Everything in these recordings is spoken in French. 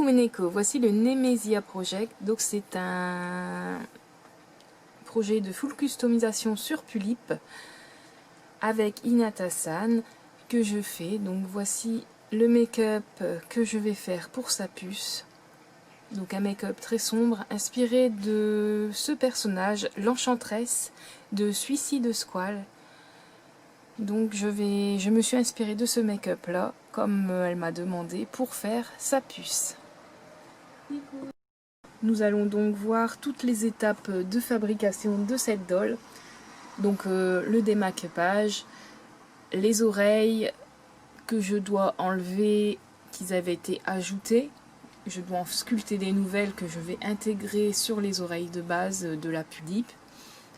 mon Neko, voici le Nemesia Project. Donc c'est un projet de full customisation sur Pulip avec Hinata-san que je fais. Donc voici le make-up que je vais faire pour sa puce. Donc un make-up très sombre inspiré de ce personnage, l'enchanteresse de Suicide Squad. Donc je me suis inspirée de ce make-up là, comme elle m'a demandé, pour faire sa puce. Nous allons donc voir toutes les étapes de fabrication de cette doll. Donc le démaquillage, les oreilles que je dois enlever, qu'ils avaient été ajoutées. Je dois en sculpter des nouvelles que je vais intégrer sur les oreilles de base de la Pulip.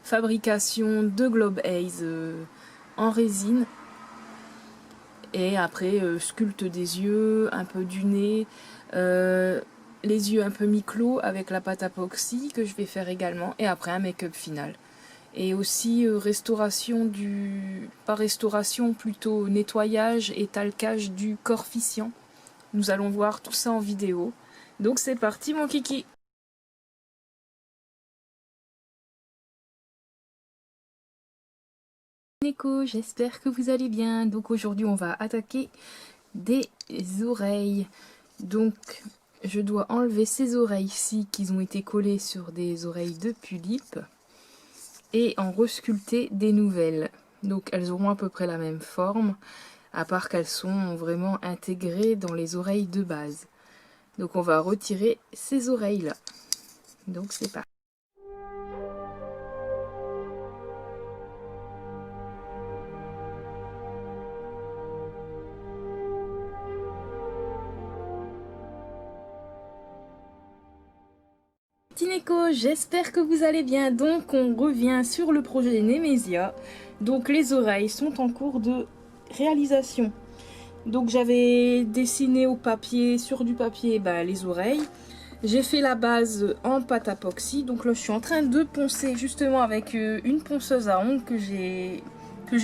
Fabrication de Globe Haze en résine. Et après sculpte des yeux, un peu du nez, les yeux un peu mi-clos avec la pâte à epoxy que je vais faire également. Et après un make-up final. Et aussi restauration pas restauration, plutôt nettoyage et talcage du corps fission. Nous allons voir tout ça en vidéo. Donc c'est parti mon kiki! Neko, j'espère que vous allez bien. Donc aujourd'hui on va attaquer des oreilles. Donc je dois enlever ces oreilles-ci qui ont été collées sur des oreilles de Pulip et en resculpter des nouvelles. Donc elles auront à peu près la même forme, à part qu'elles sont vraiment intégrées dans les oreilles de base. Donc on va retirer ces oreilles-là. Donc c'est parti. Neko, j'espère que vous allez bien. Donc on revient sur le projet Nemesia. Donc les oreilles sont en cours de réalisation. Donc j'avais dessiné au papier, sur du papier, les oreilles. J'ai fait la base en pâte à epoxy. Donc là je suis en train de poncer justement avec une ponceuse à ongles que j'ai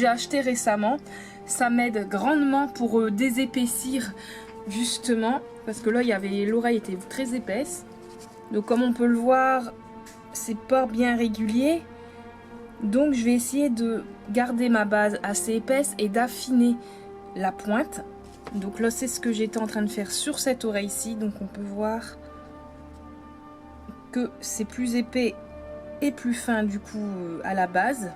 acheté récemment. Ça m'aide grandement pour désépaissir justement. Parce que là l'oreille était très épaisse. Donc comme on peut le voir, c'est pas bien régulier. Donc je vais essayer de garder ma base assez épaisse et d'affiner la pointe. Donc là c'est ce que j'étais en train de faire sur cette oreille-ci. Donc on peut voir que c'est plus épais et plus fin du coup à la base.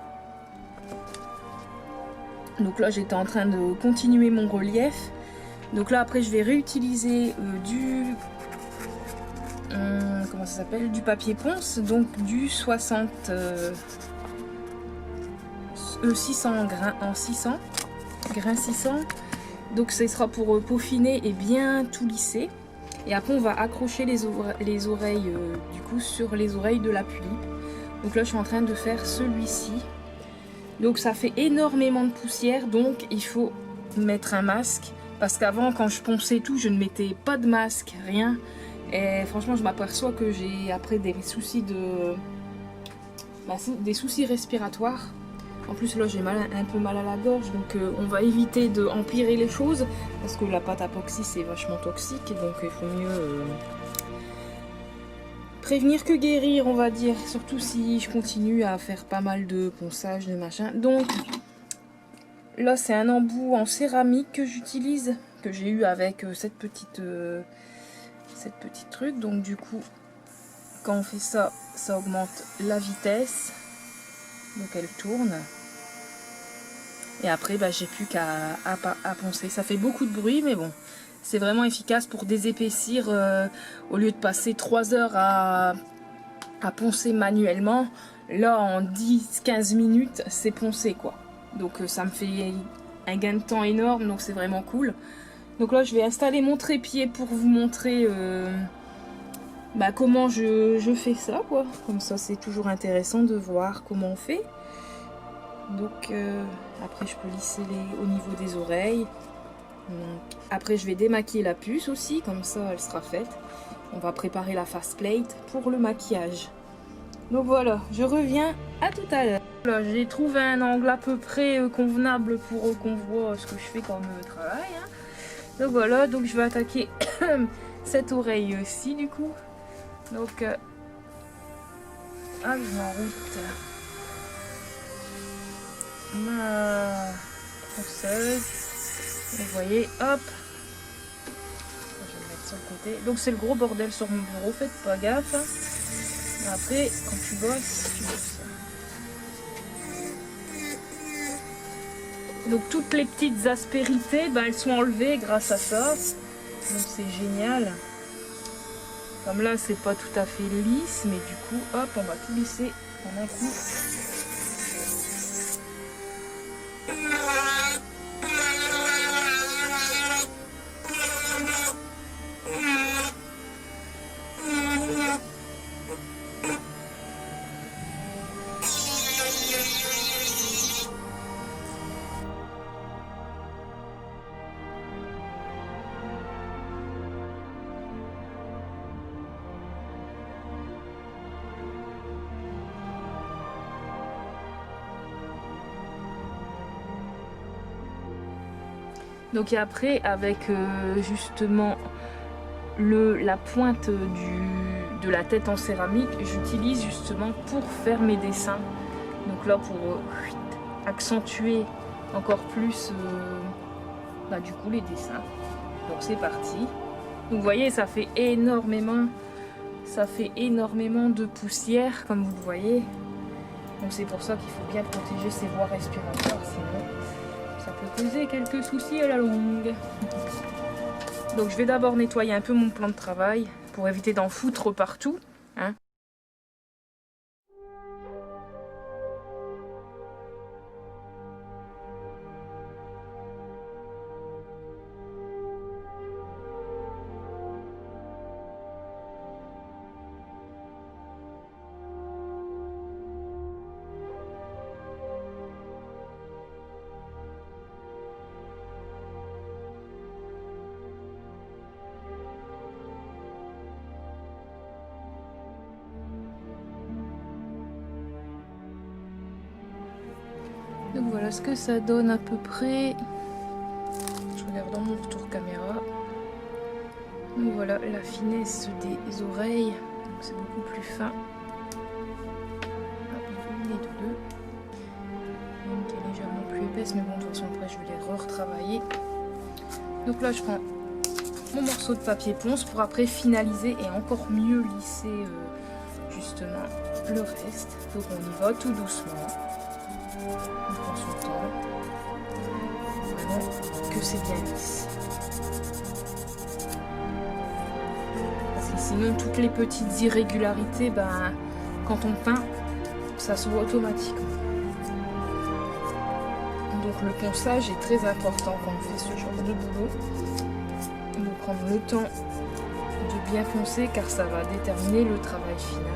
Donc là j'étais en train de continuer mon relief. Donc là après je vais réutiliser comment ça s'appelle, du papier ponce, donc du 600 grains en 600 grains 600. Donc ce sera pour peaufiner et bien tout lisser. Et après on va accrocher les oreilles du coup sur les oreilles de la Pulip. Donc là je suis en train de faire celui-ci. Donc ça fait énormément de poussière, donc il faut mettre un masque, parce qu'avant quand je ponçais tout je ne mettais pas de masque, rien. Et franchement je m'aperçois que j'ai après des soucis des soucis respiratoires. En plus là j'ai un peu mal à la gorge, donc on va éviter d'empirer les choses parce que la pâte à epoxy c'est vachement toxique, donc il faut mieux prévenir que guérir, on va dire, surtout si je continue à faire pas mal de ponçage, de machin. Donc là c'est un embout en céramique que j'utilise, que j'ai eu avec cette petite truc. Donc du coup quand on fait ça, ça augmente la vitesse, donc elle tourne. Et après j'ai plus qu'à poncer. Ça fait beaucoup de bruit mais bon, c'est vraiment efficace pour désépaissir au lieu de passer 3 heures à poncer manuellement. Là en 10-15 minutes c'est poncé quoi. Donc ça me fait un gain de temps énorme, donc c'est vraiment cool. Donc là je vais installer mon trépied pour vous montrer comment je fais ça quoi. Comme ça c'est toujours intéressant de voir comment on fait. Donc après je peux lisser au niveau des oreilles. Donc, après je vais démaquiller la puce aussi, comme ça elle sera faite. On va préparer la faceplate pour le maquillage. Donc voilà, je reviens à tout à l'heure. Voilà, j'ai trouvé un angle à peu près convenable pour qu'on voit ce que je fais comme travail. Hein. Donc voilà, donc je vais attaquer cette oreille aussi du coup. Donc, je mets en route ma ponceuse. Vous voyez, hop. Je vais le mettre sur le côté. Donc c'est le gros bordel sur mon bureau, faites pas gaffe. Après, quand tu bosses, tu bosses. Donc toutes les petites aspérités, ben, elles sont enlevées grâce à ça. Donc c'est génial. Comme là, c'est pas tout à fait lisse, mais du coup, hop, on va tout lisser en un coup. Donc et après, avec justement la pointe de la tête en céramique, j'utilise justement pour faire mes dessins. Donc là, pour accentuer encore plus du coup les dessins. Donc c'est parti. Donc vous voyez, ça fait énormément de poussière, comme vous le voyez. Donc c'est pour ça qu'il faut bien protéger ses voies respiratoires, sinon ça peut causer quelques soucis à la longue. Donc je vais d'abord nettoyer un peu mon plan de travail pour éviter d'en foutre partout. Hein. Donc voilà ce que ça donne à peu près. Je regarde dans mon retour caméra. Donc voilà la finesse des oreilles. C'est beaucoup plus fin. Une et deux. Une qui est légèrement plus épaisse, mais bon, de toute façon après je vais les retravailler. Donc là je prends mon morceau de papier ponce pour après finaliser et encore mieux lisser justement le reste. Donc on y va tout doucement. On prend son temps. Vraiment que c'est bien lisse. Parce que sinon toutes les petites irrégularités, ben, quand on peint, ça se voit automatiquement. Donc le ponçage est très important quand on fait ce genre de boulot. Il faut prendre le temps de bien poncer car ça va déterminer le travail final.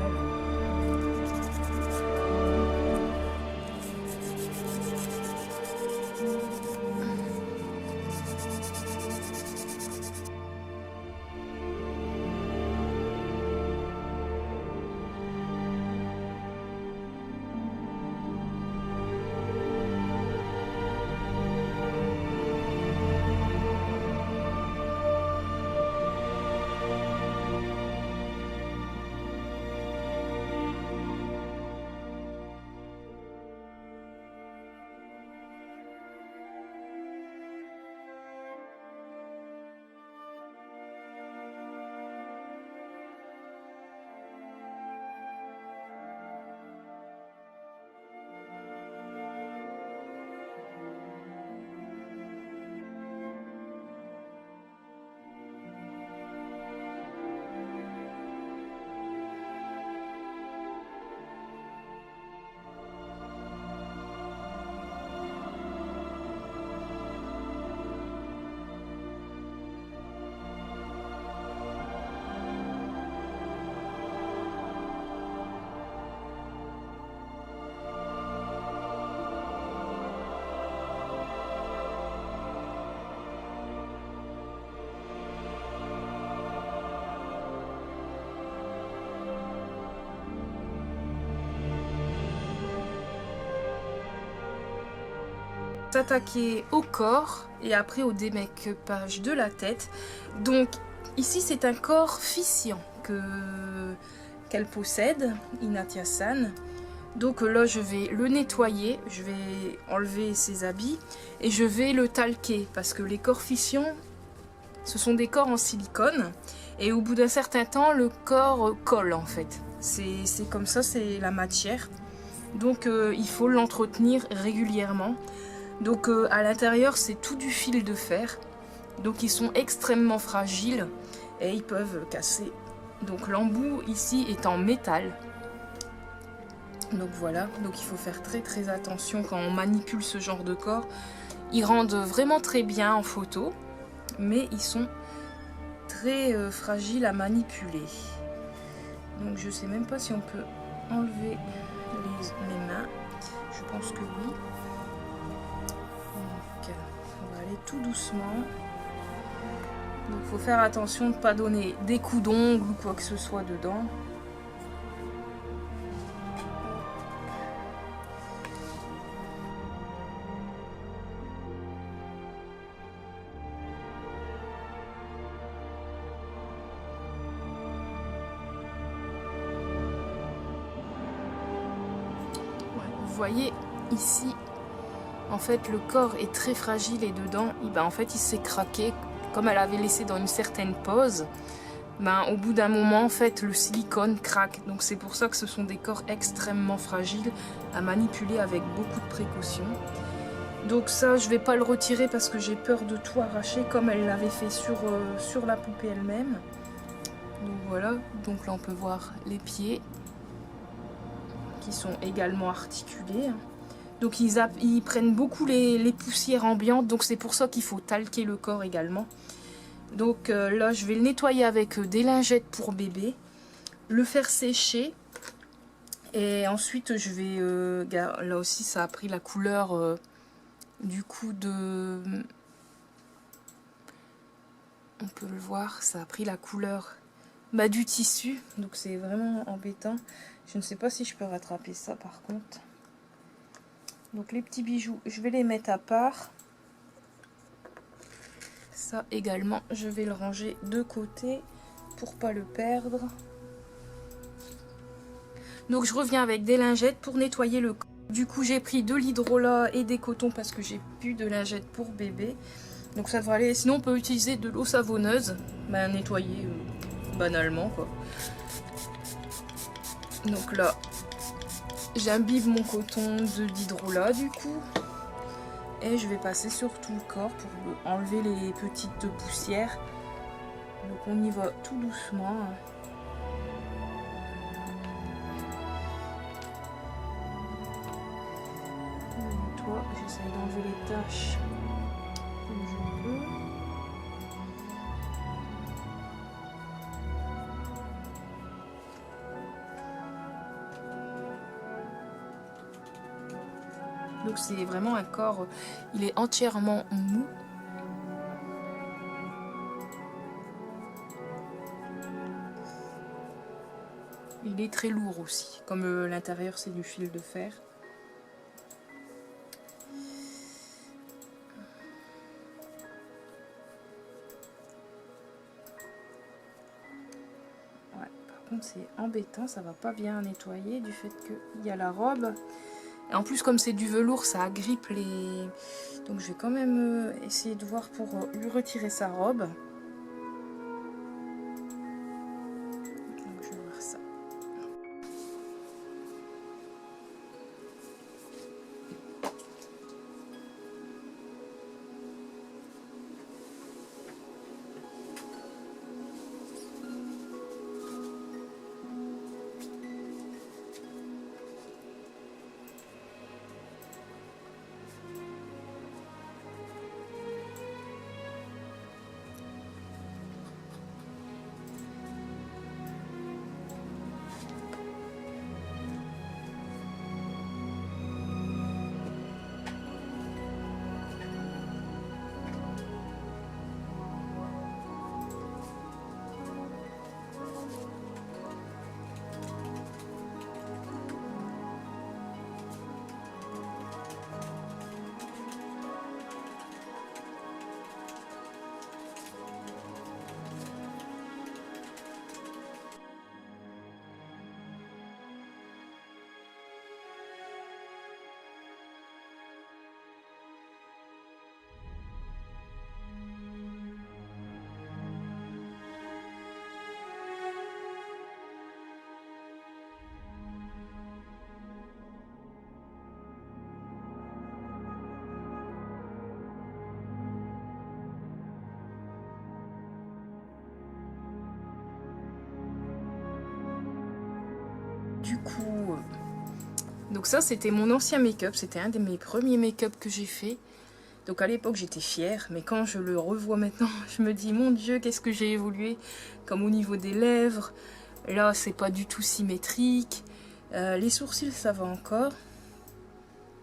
S'attaquer au corps et après au démake-page de la tête. Donc Ici, c'est un corps fission qu'elle possède, Inatia-san. Donc là, je vais le nettoyer, je vais enlever ses habits et je vais le talquer parce que les corps fission, ce sont des corps en silicone et au bout d'un certain temps, le corps colle en fait. C'est comme ça, c'est la matière. Donc il faut l'entretenir régulièrement. Donc à l'intérieur, c'est tout du fil de fer. Donc ils sont extrêmement fragiles et ils peuvent casser. Donc l'embout ici est en métal. Donc voilà, donc il faut faire très attention quand on manipule ce genre de corps. Ils rendent vraiment très bien en photo, mais ils sont très fragiles à manipuler. Donc je sais même pas si on peut enlever mes mains. Je pense que oui. Donc on va aller tout doucement. Donc il faut faire attention de ne pas donner des coups d'ongles ou quoi que ce soit dedans. Vous voyez ici, en fait le corps est très fragile et dedans, en fait il s'est craqué. Comme elle avait laissé dans une certaine pose, au bout d'un moment en fait le silicone craque. Donc c'est pour ça que ce sont des corps extrêmement fragiles à manipuler avec beaucoup de précautions. Donc ça je vais pas le retirer parce que j'ai peur de tout arracher comme elle l'avait fait sur la poupée elle-même. Donc voilà, donc là on peut voir les qui sont également articulés. Donc ils prennent beaucoup les poussières ambiantes, donc c'est pour ça qu'il faut talquer le corps également. Donc là je vais le nettoyer avec des lingettes pour bébé, le faire sécher et ensuite je vais, là aussi ça a pris la couleur du coup de... On peut le voir, ça a pris la couleur du tissu, donc c'est vraiment embêtant. Je ne sais pas si je peux rattraper ça par contre. Donc les petits bijoux, je vais les mettre à part. Ça également, je vais le ranger de côté pour pas le perdre. Donc je reviens avec des lingettes pour nettoyer le corps. Du coup j'ai pris de l'hydrolat et des cotons parce que j'ai plus de lingettes pour bébé. Donc ça devrait aller. Sinon on peut utiliser de l'eau savonneuse, nettoyer banalement quoi. Donc là j'imbibe mon coton d'hydrolat du coup. Et je vais passer sur tout le corps pour enlever les petites poussières. Donc on y va tout doucement. On nettoie, j'essaie d'enlever les taches comme je peux. Donc c'est vraiment un corps, il est entièrement mou. Il est très lourd aussi, comme l'intérieur c'est du fil de fer. Ouais, par contre c'est embêtant, ça va pas bien nettoyer du fait qu'il y a la robe. Et en plus comme c'est du velours, ça agrippe les... Donc je vais quand même essayer de voir pour lui retirer sa robe. Donc je vais voir ça. du coup, donc ça c'était mon ancien make-up, c'était un de mes premiers make-up que j'ai fait. Donc à l'époque j'étais fière, mais quand je le revois maintenant, je me dis mon Dieu, qu'est-ce que j'ai évolué. Comme au niveau des lèvres, là c'est pas du tout symétrique. Les sourcils ça va encore.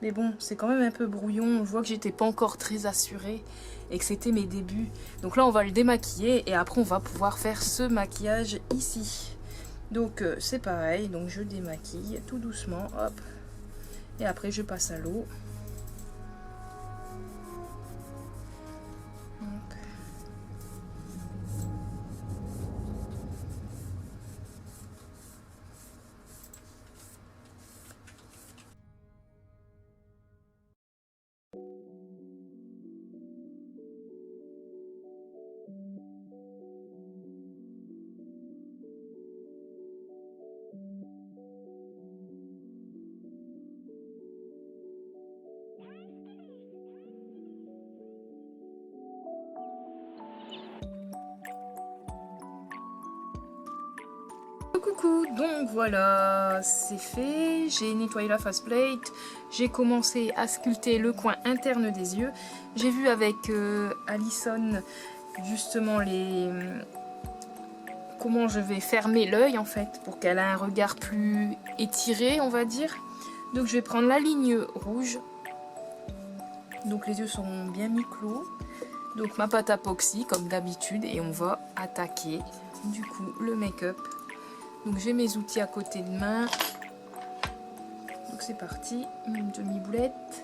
Mais bon, c'est quand même un peu brouillon, on voit que j'étais pas encore très assurée et que c'était mes débuts. Donc là on va le démaquiller et après on va pouvoir faire ce maquillage ici. Donc c'est pareil, donc je démaquille tout doucement, hop. Et après je passe à l'eau. Coucou, donc voilà, c'est fait, j'ai nettoyé la faceplate, j'ai commencé à sculpter le coin interne des yeux. J'ai vu avec Alison justement comment je vais fermer l'œil en fait pour qu'elle ait un regard plus étiré on va dire. Donc je vais prendre la ligne rouge, donc les yeux sont bien mi-clos, donc ma pâte à epoxy comme d'habitude et on va attaquer du coup le make-up. Donc j'ai mes outils à côté de main. Donc c'est parti, une demi-boulette.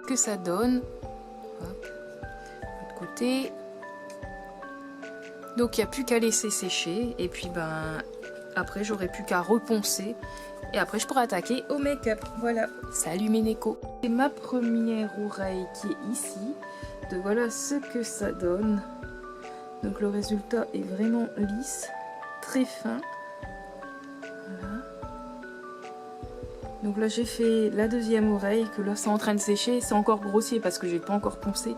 Que ça donne. Hop, de l'autre côté. Donc il n'y a plus qu'à laisser sécher et puis ben après j'aurai plus qu'à reponcer et après je pourrai attaquer au make-up. Voilà, salut mes nécos. C'est ma première oreille qui est ici. Donc voilà ce que ça donne. Donc le résultat est vraiment lisse, très fin. Voilà. Donc là j'ai fait la deuxième oreille que là c'est en train de sécher, c'est encore grossier parce que j'ai pas encore poncé.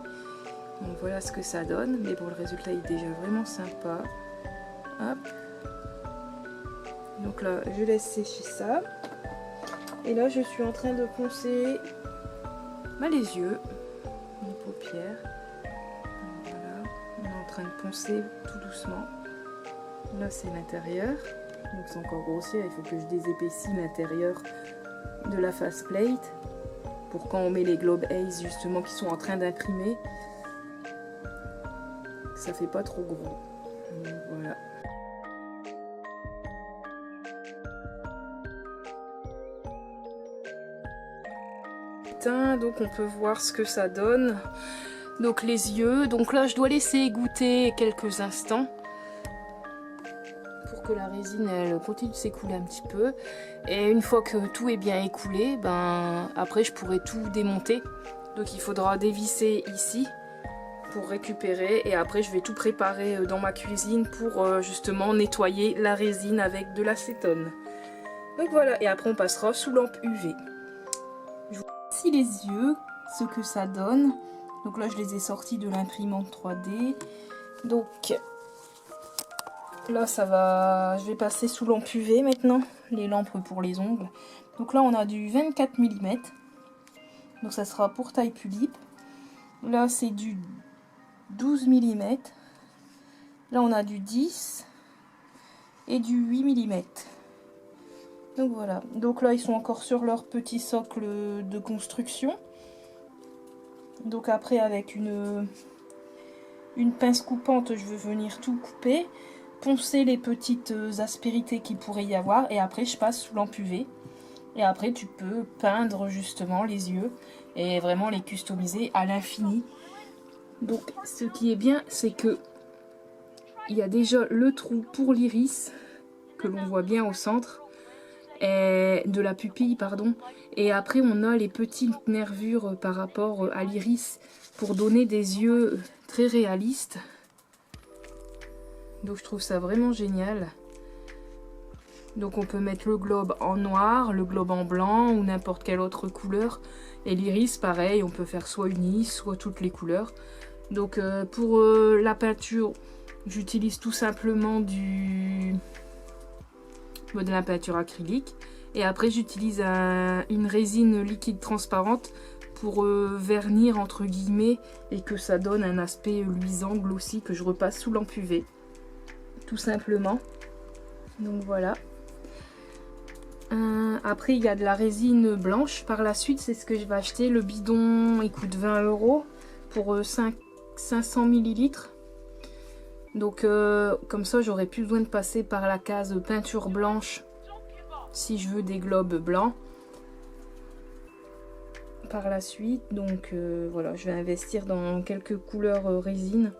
Donc voilà ce que ça donne, mais bon le résultat est déjà vraiment sympa. Hop. Donc là je laisse sécher ça. Et là je suis en train de poncer les yeux, les paupières. Donc voilà, on est en train de poncer tout doucement. Là c'est l'intérieur, donc c'est encore grossier, il faut que je désépaississe l'intérieur de la faceplate pour quand on met les Globe Ace justement qui sont en train d'imprimer, ça fait pas trop gros. Donc voilà. Donc on peut voir ce que ça donne. Donc les yeux, donc là je dois laisser égoutter quelques instants pour que la résine elle continue de s'écouler un petit peu. Et une fois que tout est bien écoulé, ben après je pourrai tout démonter. Donc il faudra dévisser ici pour récupérer. Et après je vais tout préparer dans ma cuisine pour justement nettoyer la résine avec de l'acétone. Donc voilà, et après on passera sous lampe UV. Je vous ici les yeux, ce que ça donne. Donc là je les ai sortis de l'imprimante 3D. Donc là ça va, je vais passer sous lampe UV maintenant, les lampes pour les ongles. Donc là on a du 24 mm, donc ça sera pour taille Pulippe. Là c'est du 12 mm, là on a du 10 et du 8 mm. Donc voilà, donc là ils sont encore sur leur petit socle de construction. Donc après avec une pince coupante je vais venir tout couper, poncer les petites aspérités qu'il pourrait y avoir et après je passe sous lampe UV. Et après tu peux peindre justement les yeux et vraiment les customiser à l'infini. Donc ce qui est bien c'est que il y a déjà le trou pour l'iris que l'on voit bien au centre. De la pupille pardon, et après on a les petites nervures par rapport à l'iris pour donner des yeux très réalistes. Donc je trouve ça vraiment génial. Donc on peut mettre le globe en noir, le globe en blanc ou n'importe quelle autre couleur, et l'iris pareil, on peut faire soit uni soit toutes les couleurs. Donc pour la peinture j'utilise tout simplement de la peinture acrylique et après j'utilise une résine liquide transparente pour vernir entre guillemets et que ça donne un aspect luisant glossy que je repasse sous lampe UV tout simplement. Donc voilà. Après il y a de la résine blanche par la suite, c'est ce que je vais acheter. Le bidon il coûte 20 € pour 500 ml. Donc comme ça j'aurais plus besoin de passer par la case peinture blanche si je veux des globes blancs par la suite. Donc voilà, je vais investir dans quelques couleurs résine.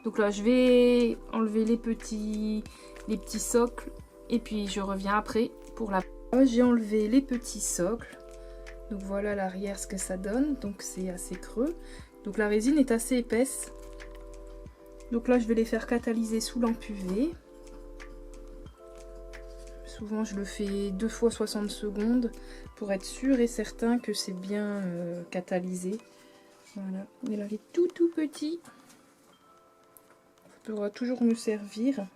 Donc là je vais enlever les petits socles et puis je reviens après pour la... J'ai enlevé les petits socles. Donc voilà l'arrière ce que ça donne, donc c'est assez creux. Donc la résine est assez épaisse. Donc là je vais les faire catalyser sous lampe UV. Souvent je le fais 2 fois 60 secondes pour être sûr et certain que c'est bien catalysé. Voilà, il est tout petit. Ça pourra toujours me servir.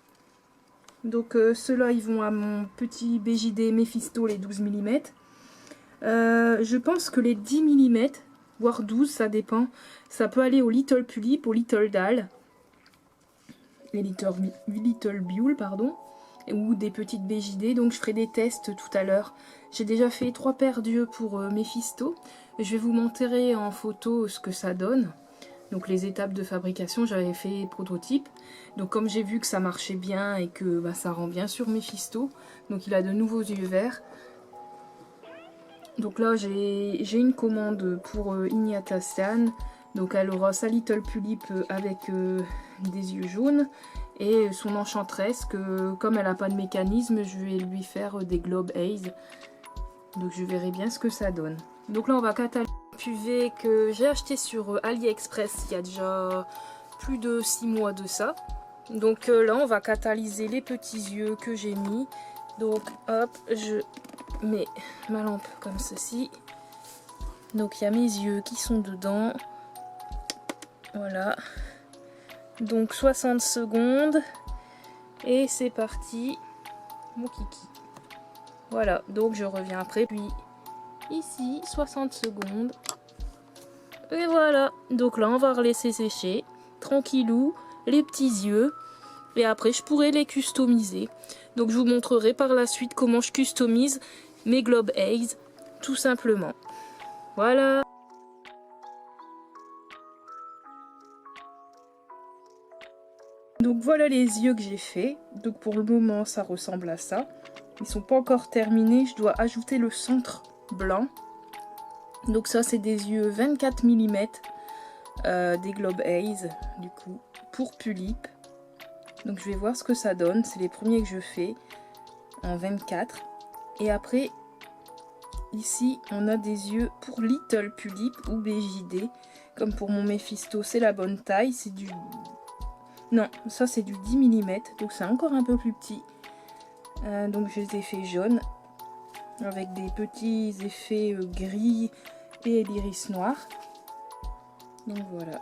Donc ceux-là ils vont à mon petit BJD Mephisto les 12 mm. Je pense que les 10 mm, voire 12 ça dépend, ça peut aller au Little Tulip, au Little Doll. Les Little Buell pardon, ou des petites BJD, donc je ferai des tests tout à l'heure. J'ai déjà fait 3 paires d'yeux pour Mephisto, je vais vous montrer en photo ce que ça donne. Donc les étapes de fabrication, j'avais fait prototype, donc comme j'ai vu que ça marchait bien et que ça rend bien sur Mephisto, donc il a de nouveaux yeux verts. Donc là j'ai une commande pour Ignatacian. Donc elle aura sa Little Tulip avec des yeux jaunes et son enchanteresse que comme elle n'a pas de mécanisme je vais lui faire des globes haze. Donc je verrai bien ce que ça donne. Donc là on va catalyser le UV que j'ai acheté sur AliExpress il y a déjà plus de 6 mois de ça. Donc là on va catalyser les petits yeux que j'ai mis. Donc hop, je mets ma lampe comme ceci. Donc il y a mes yeux qui sont dedans. Voilà, donc 60 secondes et c'est parti mon kiki. Voilà, donc je reviens après, puis ici 60 secondes et voilà. Donc là on va laisser sécher tranquillou les petits yeux et après je pourrai les customiser. Donc je vous montrerai par la suite comment je customise mes globe haze tout simplement. Voilà. Donc voilà les yeux que j'ai fait. Donc pour le moment ça ressemble à ça. Ils sont pas encore terminés. Je dois ajouter le centre blanc. Donc ça c'est des yeux 24 mm. Des globe haze du coup pour Pulippe. Donc je vais voir ce que ça donne. C'est les premiers que je fais en 24. Et après, ici, on a des yeux pour Little Tulip ou BJD. Comme pour mon Mephisto, c'est la bonne taille. C'est du... Non, ça c'est du 10 mm. Donc c'est encore un peu plus petit. Donc je les ai fait jaunes. Avec des petits effets gris et l'iris noir. Donc voilà.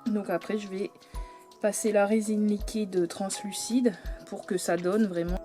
Donc après je vais passer la résine liquide translucide pour que ça donne vraiment.